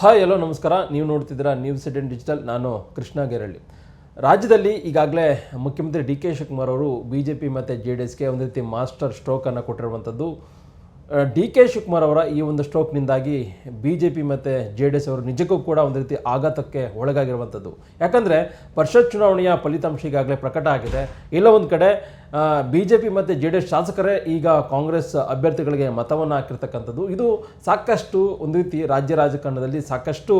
Hi hello ನಮಸ್ಕಾರ. ನೀವು ನೋಡ್ತಿದ್ದೀರಾ ನ್ಯೂಸ್ 18 ಡಿಜಿಟಲ್. ನಾನು ಕೃಷ್ಣ ಗೇರಳ್ಳಿ. ರಾಜ್ಯದಲ್ಲಿ ಈಗಾಗಲೇ ಮುಖ್ಯಮಂತ್ರಿ ಡಿ ಕೆ ಶಿವಕುಮಾರ್ ಅವರು BJP ಮತ್ತು JDSಗೆ ಒಂದು ರೀತಿ ಮಾಸ್ಟರ್ ಸ್ಟ್ರೋಕನ್ನು ಕೊಟ್ಟಿರುವಂಥದ್ದು. ಡಿ ಕೆ ಶಿವಕುಮಾರ್ ಅವರ ಈ ಒಂದು ಸ್ಟ್ರೋಕ್ನಿಂದಾಗಿ BJP ಮತ್ತು JDS ಅವರು ನಿಜಕ್ಕೂ ಕೂಡ ಒಂದು ರೀತಿ ಆಘಾತಕ್ಕೆ ಒಳಗಾಗಿರುವಂಥದ್ದು. ಯಾಕಂದರೆ ಪರಿಷತ್ ಚುನಾವಣೆಯ ಫಲಿತಾಂಶ ಈಗಾಗಲೇ ಪ್ರಕಟ ಆಗಿದೆ. ಎಲ್ಲ ಒಂದು ಕಡೆ BJP ಮತ್ತು JDS ಶಾಸಕರೇ ಈಗ ಕಾಂಗ್ರೆಸ್ ಅಭ್ಯರ್ಥಿಗಳಿಗೆ ಮತವನ್ನು ಹಾಕಿರ್ತಕ್ಕಂಥದ್ದು. ಇದು ಸಾಕಷ್ಟು ಒಂದು ರೀತಿ ರಾಜ್ಯ ರಾಜಕಾರಣದಲ್ಲಿ ಸಾಕಷ್ಟು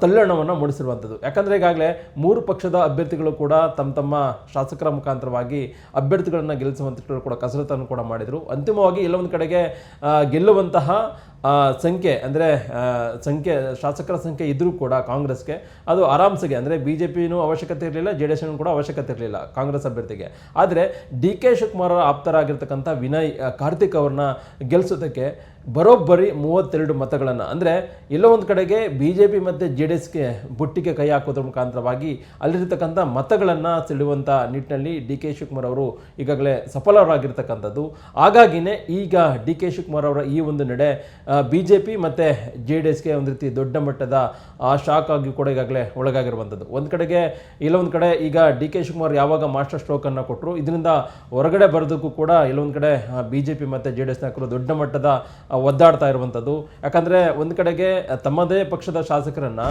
ತಲ್ಲಣವನ್ನು ಮೂಡಿಸಿರುವಂಥದ್ದು. ಯಾಕಂದರೆ ಈಗಾಗಲೇ 3 ಪಕ್ಷದ ಅಭ್ಯರ್ಥಿಗಳು ಕೂಡ ತಮ್ಮ ಶಾಸಕರ ಮುಖಾಂತರವಾಗಿ ಅಭ್ಯರ್ಥಿಗಳನ್ನು ಗೆಲ್ಲಿಸುವಂಥದ್ದು ಕೂಡ ಕಸರತ್ತನ್ನು ಕೂಡ ಮಾಡಿದರು. ಅಂತಿಮವಾಗಿ ಎಲ್ಲೊಂದು ಕಡೆಗೆ ಗೆಲ್ಲುವಂತಹ ಸಂಖ್ಯೆ ಅಂದರೆ ಶಾಸಕರ ಸಂಖ್ಯೆ ಇದ್ದರೂ ಕೂಡ ಕಾಂಗ್ರೆಸ್ಗೆ ಅದು ಆರಾಮ್ಸೆಗೆ ಅಂದರೆ BJPನೂ ಅವಶ್ಯಕತೆ ಇರಲಿಲ್ಲ, JDSನೂ ಕೂಡ ಅವಶ್ಯಕತೆ ಇರಲಿಲ್ಲ ಕಾಂಗ್ರೆಸ್ ಅಭ್ಯರ್ಥಿಗೆ. ಆದರೆ ಡಿ ಕೆ ಶಿವಕುಮಾರ್ ಆಪ್ತರಾಗಿರ್ತಕ್ಕಂಥ ವಿನಯ್ ಕಾರ್ತಿಕ್ ಅವ್ರನ್ನ ಗೆಲ್ಲಿಸೋದಕ್ಕೆ ಬರೋಬ್ಬರಿ 32 ಮತಗಳನ್ನು ಅಂದರೆ ಎಲ್ಲೋ ಒಂದು ಕಡೆಗೆ BJP ಮತ್ತು JDSಗೆ ಬುಟ್ಟಿಗೆ ಕೈ ಹಾಕೋದ್ರ ಮುಖಾಂತರವಾಗಿ ಅಲ್ಲಿರ್ತಕ್ಕಂಥ ಮತಗಳನ್ನು ಸೆಳೆಯುವಂಥ ನಿಟ್ಟಿನಲ್ಲಿ ಡಿ ಕೆ ಶಿವಕುಮಾರ್ ಅವರು ಈಗಾಗಲೇ ಸಫಲರಾಗಿರ್ತಕ್ಕಂಥದ್ದು. ಹಾಗಾಗಿನೇ ಈಗ ಡಿ ಕೆ ಶಿವಕುಮಾರ್ ಅವರ ಈ ಒಂದು ನಡೆ BJP ಮತ್ತು JDSಗೆ ಒಂದು ರೀತಿ ದೊಡ್ಡ ಮಟ್ಟದ ಶಾಕ್ ಆಗಿ ಕೂಡ ಈಗಾಗಲೇ ಒಳಗಾಗಿರುವಂಥದ್ದು. ಒಂದು ಕಡೆಗೆ ಇಲ್ಲೊಂದು ಕಡೆ ಈಗ ಡಿ ಕೆ ಶಿವಕುಮಾರ್ ಯಾವಾಗ ಮಾಸ್ಟರ್ ಸ್ಟ್ರೋಕನ್ನು ಕೊಟ್ಟರು, ಇದರಿಂದ ಹೊರಗಡೆ ಬರೋದಕ್ಕೂ ಕೂಡ ಎಲ್ಲೊಂದು ಕಡೆ BJP ಮತ್ತು JDS ನಾಯಕರು ದೊಡ್ಡ ಮಟ್ಟದ ಒದ್ದಾಡ್ತಾ ಇರುವಂಥದ್ದು. ಯಾಕಂದರೆ ಒಂದು ಕಡೆಗೆ ತಮ್ಮದೇ ಪಕ್ಷದ ಶಾಸಕರನ್ನು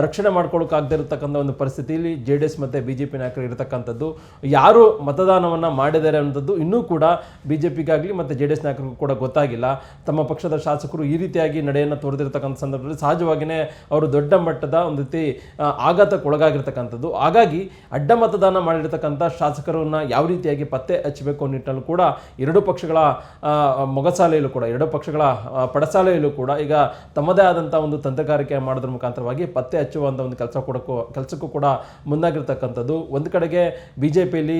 ರಕ್ಷಣೆ ಮಾಡ್ಕೊಳ್ಳೋಕ್ಕಾಗದೇ ಇರತಕ್ಕಂಥ ಒಂದು ಪರಿಸ್ಥಿತಿಯಲ್ಲಿ JDS ಮತ್ತು BJP ನಾಯಕರು ಇರತಕ್ಕಂಥದ್ದು. ಯಾರು ಮತದಾನವನ್ನು ಮಾಡಿದ್ದಾರೆ ಅನ್ನೋದು ಇನ್ನೂ ಕೂಡ BJPಗಾಗಲಿ ಮತ್ತು JDS ನಾಯಕರಿಗೂ ಕೂಡ ಗೊತ್ತಾಗಿಲ್ಲ. ತಮ್ಮ ಪಕ್ಷದ ಶಾಸಕರು ಈ ರೀತಿಯಾಗಿ ನಡೆಯನ್ನು ತೋರಿದಿರ್ತಕ್ಕಂಥ ಸಂದರ್ಭದಲ್ಲಿ ಸಹಜವಾಗಿಯೇ ಅವರು ದೊಡ್ಡ ಮಟ್ಟದ ಒಂದು ರೀತಿ ಆಘಾತಕ್ಕೆ ಒಳಗಾಗಿರ್ತಕ್ಕಂಥದ್ದು. ಹಾಗಾಗಿ ಅಡ್ಡ ಮತದಾನ ಮಾಡಿರ್ತಕ್ಕಂಥ ಶಾಸಕರನ್ನು ಯಾವ ರೀತಿಯಾಗಿ ಪತ್ತೆ ಹಚ್ಚಬೇಕು ನಿಟ್ಟಲ್ಲೂ ಕೂಡ ಎರಡು ಪಕ್ಷಗಳ ಮೊಗಸಾಲೆಯಲ್ಲೂ ಕೂಡ ಎರಡು ಪಕ್ಷಗಳ ಪಡಸಾಲೆಯಲ್ಲೂ ಕೂಡ ಈಗ ತಮ್ಮದೇ ಆದಂಥ ಒಂದು ತಂತ್ರಗಾರಿಕೆ ಮಾಡೋದ್ರ ಮುಖಾಂತರವಾಗಿ ಪತ್ತೆ ಹಚ್ಚುವಂಥ ಒಂದು ಕೆಲಸಕ್ಕೂ ಕೂಡ ಮುಂದಾಗಿರ್ತಕ್ಕಂಥದ್ದು. ಒಂದು ಕಡೆಗೆ BJPಯಲ್ಲಿ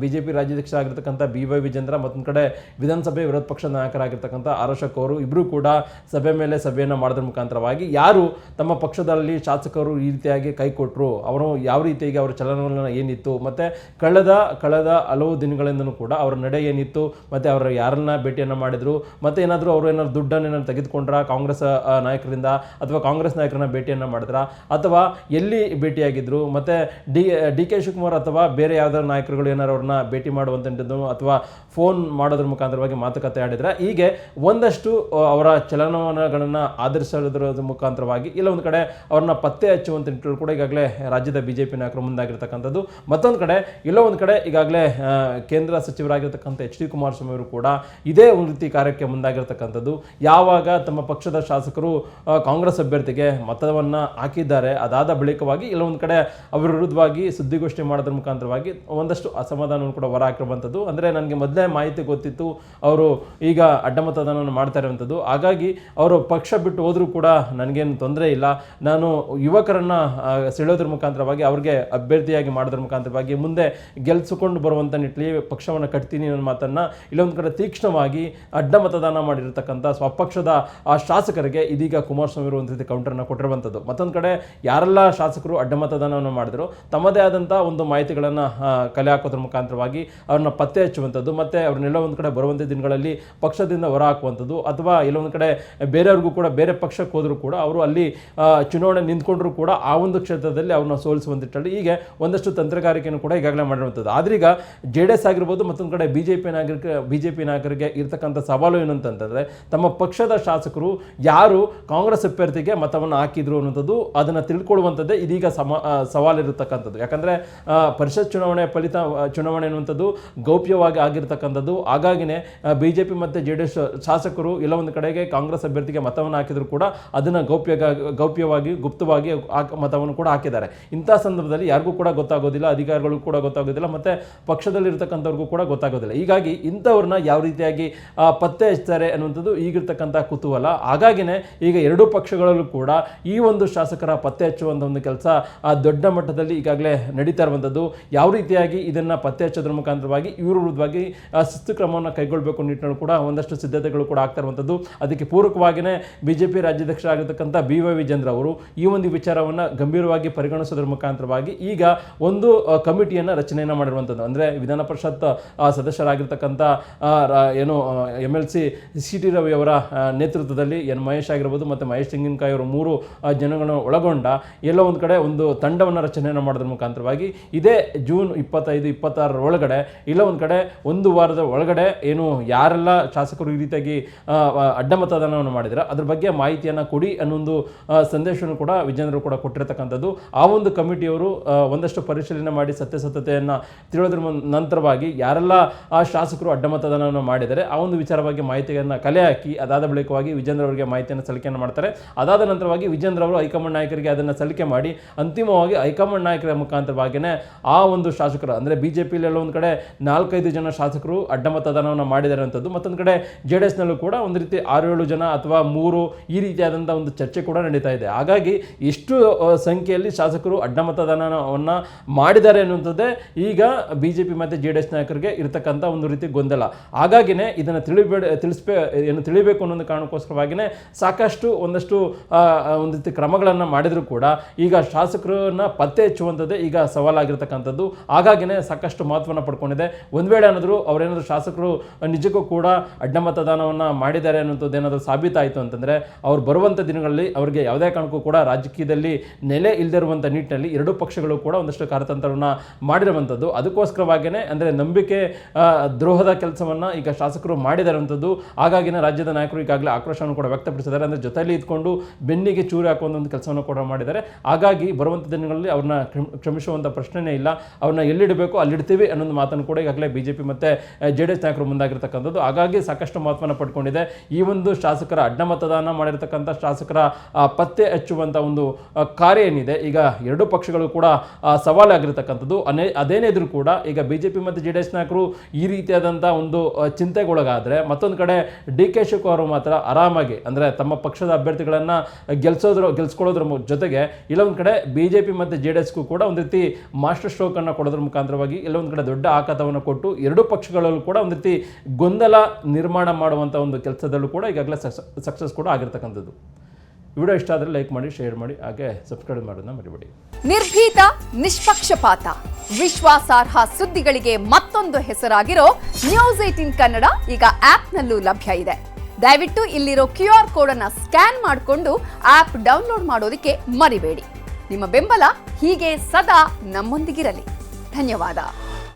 BJP ರಾಜ್ಯಾಧ್ಯಕ್ಷ ಆಗಿರ್ತಕ್ಕಂಥ BY ವಿಜೇಂದ್ರ, ಮತ್ತೊಂದು ಕಡೆ ವಿಧಾನಸಭೆ ವಿರೋಧ ಪಕ್ಷ ನಾಯಕರಾಗಿರ್ತಕ್ಕಂಥ ಅಶೋಕ್ ಅವರು ಇಬ್ಬರು ಕೂಡ ಸಭೆ ಮೇಲೆ ಸಭೆಯನ್ನು ಮಾಡೋದ್ರ ಮುಖಾಂತರವಾಗಿ ಯಾರು ತಮ್ಮ ಪಕ್ಷದಲ್ಲಿ ಶಾಸಕರು ಈ ರೀತಿಯಾಗಿ ಕೈ ಕೊಟ್ಟರು, ಅವರು ಯಾವ ರೀತಿಯಾಗಿ ಅವರ ಚಲನವಲನ ಏನಿತ್ತು, ಮತ್ತು ಕಳೆದ ಹಲವು ದಿನಗಳಿಂದಲೂ ಕೂಡ ಅವರ ನಡೆ ಏನಿತ್ತು, ಮತ್ತು ಅವರು ಯಾರನ್ನ ಭೇಟಿಯನ್ನು ಮಾಡಿದರು, ಮತ್ತು ಏನಾದರೂ ಅವರು ಏನಾದ್ರು ದುಡ್ಡನ್ನು ತೆಗೆದುಕೊಂಡ್ರ ಕಾಂಗ್ರೆಸ್ ನಾಯಕರಿಂದ ಅಥವಾ ಕಾಂಗ್ರೆಸ್ ನಾಯಕರನ್ನ ಭೇಟಿಯನ್ನು ಮಾಡಿದ್ರ ಅಥವಾ ಎಲ್ಲಿ ಭೇಟಿಯಾಗಿದ್ರು, ಮತ್ತು ಡಿ ಕೆ ಶಿವಕುಮಾರ್ ಅಥವಾ ಬೇರೆ ಯಾವುದಾದ್ರು ನಾಯಕರುಗಳು ಏನಾರು ಅವ್ರನ್ನ ಭೇಟಿ ಮಾಡುವಂಥದ್ದು ಅಥವಾ ಫೋನ್ ಮಾಡೋದ್ರ ಮುಖಾಂತರವಾಗಿ ಮಾತುಕತೆ ಆಡಿದ್ರೆ, ಹೀಗೆ ಒಂದಷ್ಟು ಅವರ ಚಲನವಲನಗಳನ್ನು ಆಧರಿಸೋದ್ರ ಮುಖಾಂತರವಾಗಿ ಇಲ್ಲ ಒಂದು ಕಡೆ ಅವ್ರನ್ನ ಪತ್ತೆ ಹಚ್ಚುವಂಥ ನಿಟ್ಟಿನಲ್ಲಿ ಕೂಡ ಈಗಾಗಲೇ ರಾಜ್ಯದ BJP ನಾಯಕರು ಮುಂದಾಗಿರ್ತಕ್ಕಂಥದ್ದು. ಮತ್ತೊಂದು ಕಡೆ ಎಲ್ಲೋ ಒಂದು ಕಡೆ ಈಗಾಗಲೇ ಕೇಂದ್ರ ಸಚಿವರಾಗಿರ್ತಕ್ಕಂಥ HD ಕುಮಾರಸ್ವಾಮಿ ಅವರು ಕೂಡ ಇದೇ ಒಂದು ರೀತಿ ಕಾರ್ಯಕ್ಕೆ ಮುಂದಾಗಿರ್ತಕ್ಕಂಥದ್ದು. ಯಾವಾಗ ತಮ್ಮ ಪಕ್ಷದ ಶಾಸಕರು ಕಾಂಗ್ರೆಸ್ ಅಭ್ಯರ್ಥಿಗೆ ಮತವನ್ನು ಹಾಕಿದ್ದಾರೆ, ಅದಾದ ಬಳಿಕವಾಗಿ ಇಲ್ಲ ಒಂದು ಕಡೆ ಅವರ ವಿರುದ್ಧವಾಗಿ ಸುದ್ದಿಗೋಷ್ಠಿ ಮಾಡೋದ್ರ ಮುಖಾಂತರವಾಗಿ ಒಂದಷ್ಟು ಅಸಮಾಧಾನವನ್ನು ಕೂಡ ಹೊರ ಹಾಕಿರುವಂಥದ್ದು. ಅಂದರೆ ನನಗೆ ಮೊದಲೇ ಮಾಹಿತಿ ಗೊತ್ತಿತ್ತು ಅವರು ಈಗ ಅಡ್ಡ ಮತದಾನವನ್ನು ಮಾಡ್ತಾ ಇರುವಂಥದ್ದು, ಹಾಗಾಗಿ ಅವರು ಪಕ್ಷ ಬಿಟ್ಟು ಹೋದರೂ ಕೂಡ ನನಗೇನು ತೊಂದರೆ ಇಲ್ಲ, ನಾನು ಯುವಕರನ್ನು ಸೆಳೆಯೋದ್ರ ಮುಖಾಂತರವಾಗಿ ಅವ್ರಿಗೆ ಅಭ್ಯರ್ಥಿಯಾಗಿ ಮಾಡೋದ್ರ ಮುಖಾಂತರವಾಗಿ ಮುಂದೆ ಗೆಲ್ಲಿಸಿಕೊಂಡು ಬರುವಂಥ ನಿಟ್ಟಿನಲ್ಲಿ ಪಕ್ಷವನ್ನು ಕಟ್ತೀನಿ ಅನ್ನೋ ಮಾತನ್ನು ಇಲ್ಲೊಂದು ಕಡೆ ತೀಕ್ಷ್ಣವಾಗಿ ಅಡ್ಡ ಮತದಾನ ಮಾಡಿರ್ತಕ್ಕಂಥ ಸ್ವಪಕ್ಷದ ಶಾಸಕರಿಗೆ ಇದೀಗ ಕುಮಾರಸ್ವಾಮಿ ಅವರು ಒಂದು ರೀತಿ ಕೌಂಟರ್ನ ಕೊಟ್ಟಿರುವಂಥದ್ದು. ಮತ್ತೊಂದು ಕಡೆ ಯಾರೆಲ್ಲ ಶಾಸಕರು ಅಡ್ಡ ಮತದಾನವನ್ನು ಮಾಡಿದ್ರು ತಮ್ಮದೇ ಆದಂಥ ಒಂದು ಮಾಹಿತಿಗಳನ್ನು ಕಲೆ ಹಾಕೋದ್ರ ಮುಖಾಂತರವಾಗಿ ಅವ್ರನ್ನ ಪತ್ತೆ ಹಚ್ಚುವಂಥದ್ದು, ಮತ್ತು ಅವ್ರನ್ನೆಲ್ಲ ಒಂದು ಕಡೆ ಬರುವಂಥ ದಿನಗಳಲ್ಲಿ ಪಕ್ಷದಿಂದ ಹೊರ ಹಾಕುವಂಥದ್ದು, ಅಥವಾ ಎಲ್ಲೊಂದು ಕಡೆ ಬೇರೆಯವ್ರಿಗೂ ಕೂಡ ಬೇರೆ ಪಕ್ಷಕ್ಕೆ ಹೋದರೂ ಕೂಡ ಅವರು ಅಲ್ಲಿ ಚುನಾವಣೆ ನಿಂತ್ಕೊಂಡ್ರೂ ಕೂಡ ಆ ಒಂದು ಕ್ಷೇತ್ರದಲ್ಲಿ ಅವ್ರನ್ನ ಸೋಲಿಸುವಂತಿಟ್ಟಲ್ಲಿ ಹೀಗೆ ಒಂದಷ್ಟು ತಂತ್ರಗಾರಿಕೆಯನ್ನು ಕೂಡ ಈಗಾಗಲೇ ಮಾಡಿರುವಂಥದ್ದು. ಆದ್ರೆ ಈಗ JDS ಆಗಿರ್ಬೋದು, ಮತ್ತೊಂದು ಕಡೆ BJP ನಾಯಕರಿಗೆ ಇರ್ತಕ್ಕಂಥ ಸವಾಲು ಏನಂತಂದರೆ ತಮ್ಮ ಪಕ್ಷದ ಶಾಸಕರು ಯಾರು ಕಾಂಗ್ರೆಸ್ ಅಭ್ಯರ್ಥಿಗೆ ಮತವನ್ನು ಹಾಕಿದ್ರು ಅನ್ನೋಂಥದ್ದು ಅದನ್ನು ತಿಳ್ಕೊಳ್ಳುವಂಥದ್ದೇ ಇದೀಗ ಸವಾಲಿರತಕ್ಕಂಥದ್ದು. ಯಾಕಂದರೆ ಪರಿಷತ್ ಚುನಾವಣೆ ಅನ್ನುವಂಥದ್ದು ಗೌಪ್ಯವಾಗಿ ಆಗಿರ್ತಕ್ಕಂಥದ್ದು. ಹಾಗಾಗಿನೇ BJP ಮತ್ತು JDS ಶಾಸಕರು ಎಲ್ಲ ಒಂದು ಕಡೆಗೆ ಕಾಂಗ್ರೆಸ್ ಅಭ್ಯರ್ಥಿಗೆ ಮತವನ್ನು ಹಾಕಿದ್ರು ಕೂಡ ಅದನ್ನು ಗೌಪ್ಯವಾಗಿ ಗುಪ್ತವಾಗಿ ಮತವನ್ನು ಕೂಡ ಹಾಕಿದ್ದಾರೆ. ಇಂಥ ಸಂದರ್ಭದಲ್ಲಿ ಯಾರಿಗೂ ಕೂಡ ಗೊತ್ತಾಗೋದಿಲ್ಲ, ಅಧಿಕಾರಿಗಳು ಕೂಡ ಗೊತ್ತಾಗೋದಿಲ್ಲ, ಮತ್ತು ಪಕ್ಷದಲ್ಲಿರ್ತಕ್ಕಂಥವ್ರಿಗೂ ಕೂಡ ಗೊತ್ತಾಗೋದಿಲ್ಲ. ಹೀಗಾಗಿ ಇಂಥವ್ರನ್ನ ಯಾವ ರೀತಿಯಾಗಿ ಪತ್ತೆ ಹಚ್ತಾರೆ ಅನ್ನುವಂಥದ್ದು ಈಗಿರ್ತಕ್ಕಂಥ ಕುತೂಹಲ. ಹಾಗಾಗಿನೇ ಈಗ ಎರಡೂ ಪಕ್ಷಗಳಲ್ಲೂ ಕೂಡ ಈ ಒಂದು ಶಾಸಕರ ಪತ್ತೆ ಹಚ್ಚುವಂಥ ಒಂದು ಕೆಲಸ ದೊಡ್ಡ ಮಟ್ಟದಲ್ಲಿ ಈಗಾಗಲೇ ನಡೀತಾ ಇರುವಂಥದ್ದು. ಯಾವ ರೀತಿಯಾಗಿ ಇದನ್ನು ಪತ್ತೆ ಹಚ್ಚೋದ್ರ ಮುಖಾಂತರವಾಗಿ ಇವರು ವಿರುದ್ಧವಾಗಿ ಶಿಸ್ತು ಕ್ರಮವನ್ನು ಕೈಗೊಳ್ಳಬೇಕು ನಿಟ್ಟಿನಲ್ಲಿ ಕೂಡ ಒಂದಷ್ಟು ಸಿದ್ಧತೆಗಳು ಕೂಡ ಆಗ್ತಾ ಇರುವಂಥದ್ದು. ಅದಕ್ಕೆ ಪೂರಕವಾಗಿಯೇ BJP ರಾಜ್ಯಾಧ್ಯಕ್ಷರಾಗಿರ್ತಕ್ಕಂಥ BY ವಿಜೇಂದ್ರ ಅವರು ಈ ಒಂದು ವಿಚಾರವನ್ನು ಗಂಭೀರವಾಗಿ ಪರಿಗಣಿಸೋದ್ರ ಮುಖಾಂತರವಾಗಿ ಈಗ ಒಂದು ಕಮಿಟಿಯನ್ನು ರಚನೆಯನ್ನು ಮಾಡಿರುವಂಥದ್ದು. ಅಂದರೆ ವಿಧಾನ ಪರಿಷತ್ ಸದಸ್ಯರಾಗಿರ್ತಕ್ಕಂಥ ಏನು MLC ಟಿ ರವಿ ಅವರ ನೇತೃತ್ವದಲ್ಲಿ ಎನ್ ಮಹೇಶ್ ಆಗಿರ್ಬೋದು ಮತ್ತು ಮಹೇಶ್ ತೆಂಗಿನಕಾಯಿ ಅವರು 3 ಜನಗಳನ್ನು ಒಳಗೊಂಡ ಎಲ್ಲೋ ಒಂದು ಕಡೆ ಒಂದು ತಂಡವನ್ನು ರಚನೆಯನ್ನು ಮಾಡೋದ್ರ ಮುಖಾಂತರವಾಗಿ ಇದೇ ಜೂನ್ 25-26 ಒಳಗಡೆ ಇಲ್ಲ ಒಂದು ಕಡೆ ಒಂದು ವಾರದ ಒಳಗಡೆ ಏನು ಯಾರೆಲ್ಲ ಶಾಸಕರು ಈ ರೀತಿಯಾಗಿ ಅಡ್ಡ ಮತದಾನವನ್ನು ಮಾಡಿದರೆ ಅದ್ರ ಬಗ್ಗೆ ಮಾಹಿತಿಯನ್ನು ಕೊಡಿ ಅನ್ನೊಂದು ಸಂದೇಶವನ್ನು ಕೂಡ ವಿಜೇಂದ್ರ ಕೂಡ ಕೊಟ್ಟಿರತಕ್ಕಂಥದ್ದು. ಆ ಒಂದು ಕಮಿಟಿಯವರು ಒಂದಷ್ಟು ಪರಿಶೀಲನೆ ಮಾಡಿ ಸತ್ಯಾಸತ್ಯತೆಯನ್ನು ತಿಳಿಯೋದ್ರ ನಂತರವಾಗಿ ಯಾರೆಲ್ಲ ಆ ಶಾಸಕರು ಅಡ್ಡ ಮತದಾನವನ್ನು ಮಾಡಿದರೆ ಆ ಒಂದು ವಿಚಾರವಾಗಿ ಮಾಹಿತಿಯನ್ನು ಕಲೆ ಹಾಕಿ ಅದಾದ ಬಳಿಕವಾಗಿ ವಿಜೇಂದ್ರ ಅವರಿಗೆ ಮಾಹಿತಿಯನ್ನು ಸಲ್ಲಿಕೆಯನ್ನು ಮಾಡ್ತಾರೆ. ಅದಾದ ನಂತರವಾಗಿ ವಿಜೇಂದ್ರ ಅವರು ಹೈಕಮಾಂಡ್ ನಾಯಕರಿಗೆ ಅದನ್ನು ಸಲ್ಲಿಕೆ ಮಾಡಿ ಅಂತಿಮವಾಗಿ ಹೈಕಮಾಂಡ್ ನಾಯಕರ ಮುಖಾಂತರವಾಗಿಯೇ ಆ ಒಂದು ಶಾಸಕರು ಅಂದರೆ ಬಿಜೆಪಿಯಲ್ಲಿ ಎಲ್ಲ ಒಂದು ಕಡೆ 4-5 ಜನ ಶಾಸಕರು ಅಡ್ಡ ಮತದಾನವನ್ನು ಮಾಡಿದ್ದಾರೆ ಅಂತದ್ದು, ಮತ್ತೊಂದು ಕಡೆ JDS ನಲ್ಲೂ ಕೂಡ ಒಂದು ರೀತಿ 6-7 ಜನ ಅಥವಾ 3 ಈ ರೀತಿಯಾದಂಥ ಒಂದು ಚರ್ಚೆ ಕೂಡ ನಡೀತಾ ಇದೆ. ಹಾಗಾಗಿ ಎಷ್ಟು ಸಂಖ್ಯೆಯಲ್ಲಿ ಶಾಸಕರು ಅಡ್ಡ ಮತದಾನವನ್ನು ಮಾಡಿದ್ದಾರೆ ಅನ್ನುವಂಥದ್ದೇ ಈಗ ಬಿಜೆಪಿ ಮತ್ತು JDS ನಾಯಕರಿಗೆ ಇರತಕ್ಕಂಥ ಒಂದು ರೀತಿ ಗೊಂದಲ. ಹಾಗಾಗಿನೇ ಇದನ್ನು ತಿಳಿಬೇಕು ಅನ್ನೋ ಕಾರಣಕ್ಕೋಸ್ಕರವಾಗಿಯೇ ಸಾಕಷ್ಟು ಒಂದಷ್ಟು ಒಂದು ರೀತಿ ಕ್ರಮಗಳನ್ನು ಮಾಡಿದರೂ ಕೂಡ ಈಗ ಶಾಸಕರನ್ನ ಪತ್ತೆ ಹಚ್ಚುವಂಥದ್ದೇ ಈಗ ಸವಾಲಾಗಿರ್ತಕ್ಕಂಥದ್ದು. ಹಾಗಾಗಿನೇ ಸಾಕಷ್ಟು ಮಹತ್ವವನ್ನು ಪಡ್ಕೊಂಡಿದೆ. ಒಂದು ವೇಳೆ ಏನಾದರೂ ಅವರೇನಾದರೂ ಶಾಸಕರು ನಿಜಕ್ಕೂ ಕೂಡ ಅಡ್ಡ ಮತದಾನವನ್ನು ಮಾಡಿದ್ದಾರೆ ಅನ್ನೋಂಥದ್ದು ಏನಾದರೂ ಸಾಬೀತಾಯಿತು ಅಂತಂದರೆ ಅವ್ರು ಬರುವಂಥ ದಿನಗಳಲ್ಲಿ ಅವರಿಗೆ ಯಾವುದೇ ಕಾರಣಕ್ಕೂ ಕೂಡ ರಾಜಕೀಯದಲ್ಲಿ ನೆಲೆ ಇಲ್ಲದಿರುವಂಥ ನಿಟ್ಟಿನಲ್ಲಿ ಎರಡೂ ಪಕ್ಷಗಳು ಕೂಡ ಒಂದಷ್ಟು ಕಾರ್ಯತಂತ್ರವನ್ನು ಮಾಡಿರುವಂಥದ್ದು. ಅದಕ್ಕೋಸ್ಕರವಾಗಿಯೇ ಅಂದರೆ ನಂಬಿಕೆ ದ್ರೋಹದ ಕೆಲಸವನ್ನು ಈಗ ಶಾಸಕರು ಮಾಡಿದಾರಂಥದ್ದು. ಹಾಗಾಗಿನೇ ರಾಜ್ಯದ ನಾಯಕರು ಈಗಾಗಲೇ ಆಕ್ರೋಶವನ್ನು ಕೂಡ ವ್ಯಕ್ತಪಡಿಸಿದ್ದಾರೆ. ಅಂದರೆ ಜೊತೆಯಲ್ಲಿ ಇದ್ಕೊಂಡು ಬೆನ್ನಿಗೆ ಚೂರಿ ಹಾಕುವಂಥ ಒಂದು ಕೆಲಸವನ್ನು ಕೂಡ ಮಾಡಿದ್ದಾರೆ. ಹಾಗಾಗಿ ಬರುವಂಥ ದಿನಗಳಲ್ಲಿ ಅವ್ರನ್ನ ಕ್ಷಮಿಸುವಂಥ ಪ್ರಶ್ನೆನೇ ಇಲ್ಲ, ಅವ್ರನ್ನ ಎಲ್ಲಿಡಬೇಕು ಅಲ್ಲಿಡ್ತೀವಿ ಅನ್ನೊಂದು ಮಾತನ್ನು ಕೂಡ ಈಗಾಗಲೇ ಬಿಜೆಪಿ ಮತ್ತು JDS ನಾಯಕರು ಮುಂದಾಗಿರ್ತಕ್ಕಂಥದ್ದು. ಹಾಗಾಗಿ ಸಾಕಷ್ಟು ಮಹತ್ವವನ್ನು ಪಡ್ಕೊಂಡಿದೆ. ಈ ಒಂದು ಶಾಸಕರ ಅಡ್ಡ ಮತದಾನ ಮಾಡಿರ್ತಕ್ಕಂಥ ಶಾಸಕರ ಪತ್ತೆ ಹಚ್ಚುವಂಥ ಒಂದು ಕಾರ್ಯ ಏನಿದೆ ಈಗ ಎರಡೂ ಪಕ್ಷಗಳು ಕೂಡ ಸವಾಲಾಗಿರ್ತಕ್ಕಂಥದ್ದು. ಅದೇನೇ ಇದ್ರೂ ಕೂಡ ಈಗ ಬಿಜೆಪಿ ಮತ್ತು JDS ನಾಯಕರು ಈ ರೀತಿಯಾದಂಥ ಒಂದು ಚಿಂತೆಗೊಳಗಾದರೆ ಮತ್ತೊಂದು ಕಡೆ DK ಶಿವಕುಮಾರ್ ಅವರು ಮಾತ್ರ ಆರಾಮಾಗಿ ಅಂದರೆ ತಮ್ಮ ಪಕ್ಷದ ಅಭ್ಯರ್ಥಿಗಳನ್ನು ಗೆಲ್ಸ್ಕೊಳ್ಳೋದ್ರ ಜೊತೆಗೆ ಇಲ್ಲೊಂದು ಕಡೆ ಬಿಜೆಪಿ ಮತ್ತು JDSಗೂ ಕೂಡ ಒಂದು ರೀತಿ ಮಾಸ್ಟರ್ ಸ್ಟ್ರೋಕ್ ಅನ್ನು ಕೊಡೋದ್ರ ಮುಖಾಂತರವಾಗಿ ಎಲ್ಲೊಂದು ಕಡೆ ದೊಡ್ಡ ಆಘಾತವನ್ನು ಕೊಟ್ಟು ಎರಡೂ ಪಕ್ಷಗಳಲ್ಲೂ ಕೂಡ ಒಂದು ರೀತಿ ಗೊಂದಲ ನಿರ್ಮಾಣ ಮಾಡುವಂಥ ಒಂದು ಕೆಲಸದಲ್ಲೂ ಕೂಡ ಈಗಾಗಲೇ ಸಕ್ಸಸ್ ಕೂಡ ಆಗಿರ್ತಕ್ಕಂಥದ್ದು. ವಿಡಿಯೋ ಇಷ್ಟ ಆದರೆ ಲೈಕ್ ಮಾಡಿ, ಶೇರ್ ಮಾಡಿ, ಹಾಗೆ ಸಬ್ಸ್ಕ್ರೈಬ್ ಮಾಡೋದನ್ನ ಮರಿಬೇಡಿ. ನಿರ್ಭೀತ, ನಿಷ್ಪಕ್ಷಪಾತ, ವಿಶ್ವಾಸಾರ್ಹ ಸುದ್ದಿಗಳಿಗೆ ಮತ್ತೊಂದು ಹೆಸರಾಗಿರೋ News18 ಕನ್ನಡ ಈಗ ಆಪ್ನಲ್ಲೂ ಲಭ್ಯ ಇದೆ. ದಯವಿಟ್ಟು ಇಲ್ಲಿರೋ QR ಕೋಡ್ ಅನ್ನು ಸ್ಕ್ಯಾನ್ ಮಾಡಿಕೊಂಡು ಆಪ್ ಡೌನ್ಲೋಡ್ ಮಾಡೋದಕ್ಕೆ ಮರಿಬೇಡಿ. ನಿಮ್ಮ ಬೆಂಬಲ ಹೀಗೆ ಸದಾ ನಮ್ಮೊಂದಿಗಿರಲಿ. ಧನ್ಯವಾದ.